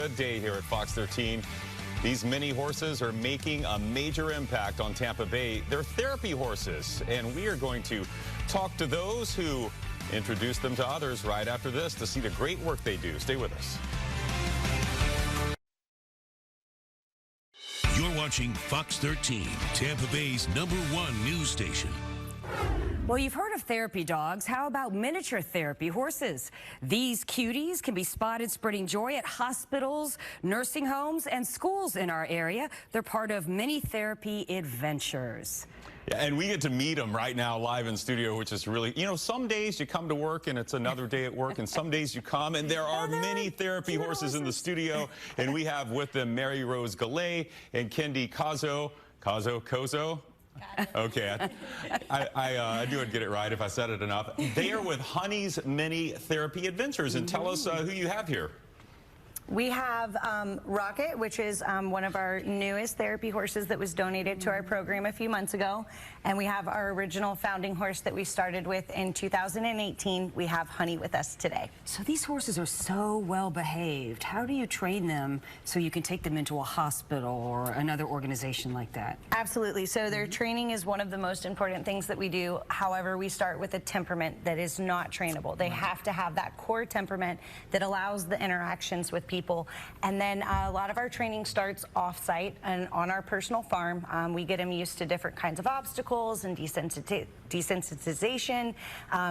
Good day here at Fox 13. These mini horses are making a major impact on Tampa Bay. They're therapy horses, and we are going to talk to those who introduce them to others right after this to see the great work they do. Stay with us. You're watching Fox 13, Tampa Bay's #1 news station. Well, you've heard of therapy dogs. How about miniature therapy horses? These cuties can be spotted spreading joy at hospitals, nursing homes, and schools in our area. They're part of many therapy adventures. Yeah, and we get to meet them right now live in studio, which is really, you know, some days you come to work and it's another day at work, and some days you come and there are many therapy horses in the studio. And we have with them Mary Rose Gallet and Kendi Kozo. Okay, I knew I'd get it right if I said it enough. They are with Honey's Mini Therapy Adventures, and tell us who you have here. We have Rocket, which is one of our newest therapy horses that was donated to our program a few months ago. And we have our original founding horse that we started with in 2018. We have Honey with us today. So these horses are so well behaved. How do you train them so you can take them into a hospital or another organization like that? Absolutely. So their training is one of the most important things that we do. However, we start with a temperament that is not trainable. They have to have that core temperament that allows the interactions with people. And then a lot of our training starts off-site and on our personal farm. We get them used to different kinds of obstacles and desensitization,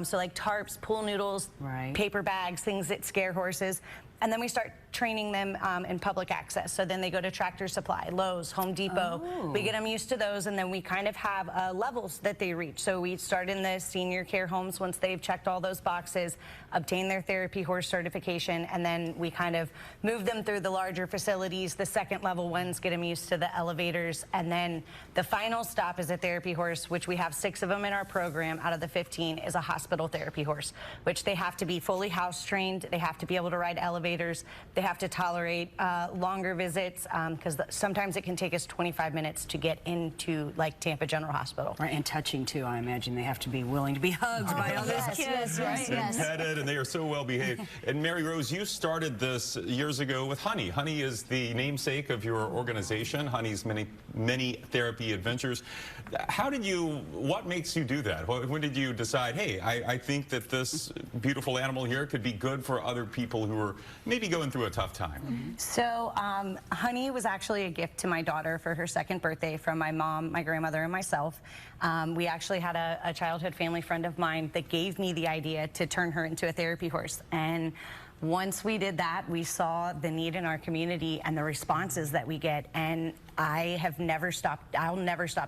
so like tarps, pool noodles, paper bags, things that scare horses. And then we start training them in public access. So then they go to Tractor Supply, Lowe's, Home Depot. We get them used to those, and then we kind of have levels that they reach. So we start in the senior care homes once they've checked all those boxes, obtain their therapy horse certification, and then we kind of move them through the larger facilities. The second level ones get them used to the elevators, and then the final stop is a therapy horse, which we have 6 of them in our program out of the 15, is a hospital therapy horse, which they have to be fully house trained. They have to be able to ride elevators. They have to tolerate longer visits because sometimes it can take us 25 minutes to get into like Tampa General Hospital. Right, and touching too, I imagine. They have to be willing to be hugged by all those kids, right? And petted, and they are so well behaved. And Mary Rose, you started this years ago with Honey. Honey is the namesake of your organization, Honey's Mini Therapy Adventures. What makes you do that? When did you decide, hey, I think that this beautiful animal here could be good for other people who are maybe going through a tough time? So Honey was actually a gift to my daughter for her 2nd birthday from my mom, my grandmother, and myself. We actually had a childhood family friend of mine that gave me the idea to turn her into a therapy horse. And once we did that, we saw the need in our community and the responses that we get, and I'll never stop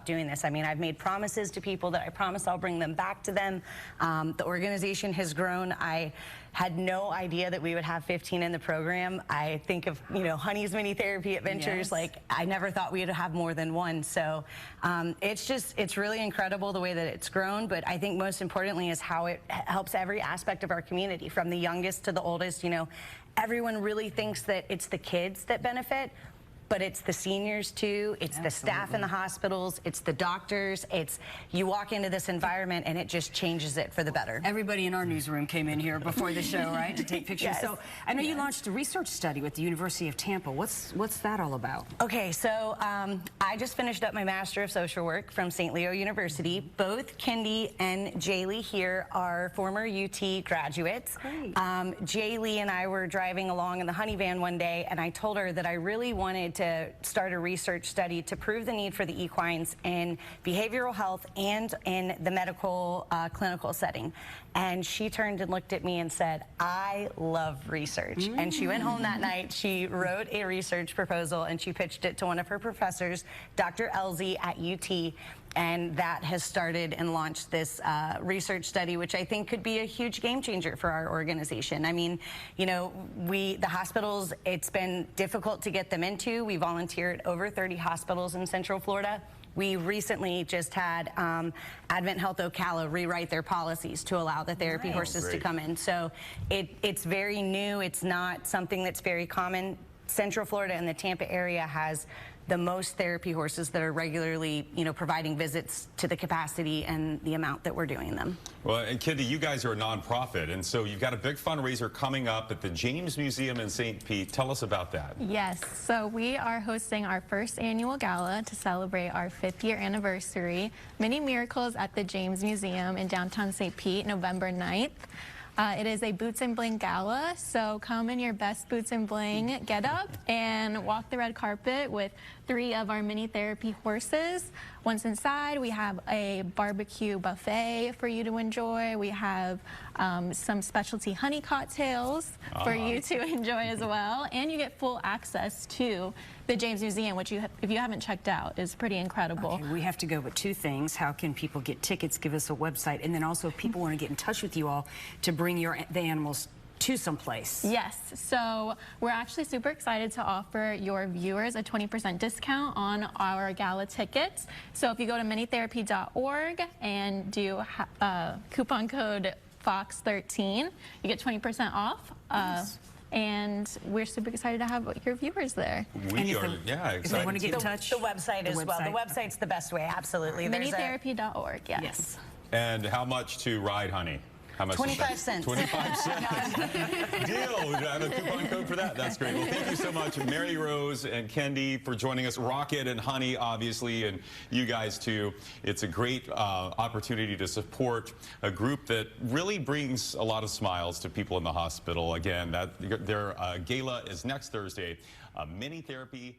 doing this. I mean, I've made promises to people that I promise I'll bring them back to them. The organization has grown. I had no idea that we would have 15 in the program. I think of, you know, Honey's Mini Therapy Adventures, like I never thought we'd have more than one. So it's really incredible the way that it's grown, but I think most importantly is how it helps every aspect of our community, from the youngest to the oldest. You know, everyone really thinks that it's the kids that benefit, but it's the seniors too, it's the staff in the hospitals, it's the doctors, you walk into this environment and it just changes it for the better. Everybody in our newsroom came in here before the show, right, to take pictures. So I know you launched a research study with the University of Tampa. What's that all about? Okay, so I just finished up my Master of Social Work from St. Leo University. Both Kendi and Jaylee here are former UT graduates. Jaylee and I were driving along in the Honey van one day, and I told her that I really wanted to start a research study to prove the need for the equines in behavioral health and in the medical clinical setting. And she turned and looked at me and said, I love research. And she went home that night, she wrote a research proposal, and she pitched it to one of her professors, Dr. Elsie at UT. And that has started and launched this research study, which I think could be a huge game changer for our organization. I mean, you know, the hospitals, it's been difficult to get them into. We volunteer at over 30 hospitals in Central Florida. We recently just had Advent Health Ocala rewrite their policies to allow the therapy horses to come in. So it's very new. It's not something that's very common. Central Florida and the Tampa area has the most therapy horses that are regularly, providing visits to the capacity and the amount that we're doing them. Well, and Kendi, you guys are a nonprofit, and so you've got a big fundraiser coming up at the James Museum in St. Pete. Tell us about that. Yes, so we are hosting our first annual gala to celebrate our 5th year anniversary. Many Miracles at the James Museum in downtown St. Pete, November 9th. It is a Boots and Bling gala, so come in your best boots and bling, get up and walk the red carpet with 3 of our mini therapy horses. Once inside, we have a barbecue buffet for you to enjoy. We have some specialty honey cocktails for you to enjoy as well, and you get full access to the James Museum, which if you haven't checked out, is pretty incredible. Okay, we have to go with 2 things. How can people get tickets? Give us a website, and then also if people want to get in touch with you all to bring the animals to someplace. Yes, so we're actually super excited to offer your viewers a 20% discount on our gala tickets. So if you go to minitherapy.org and do coupon code FOX13, you get 20% off. Nice. And we're super excited to have your viewers there. We are, If they want to get in touch, The website as well. The website's the best way, absolutely. Minitherapy.org, yes. Yes. And how much to ride Honey? How much? 25 cents. 25 cents. Deal. We have a coupon code for that. That's great. Well, thank you so much, Mary Rose and Kendi, for joining us. Rocket and Honey, obviously, and you guys too. It's a great opportunity to support a group that really brings a lot of smiles to people in the hospital. Again, their gala is next Thursday. Minitherapy.org.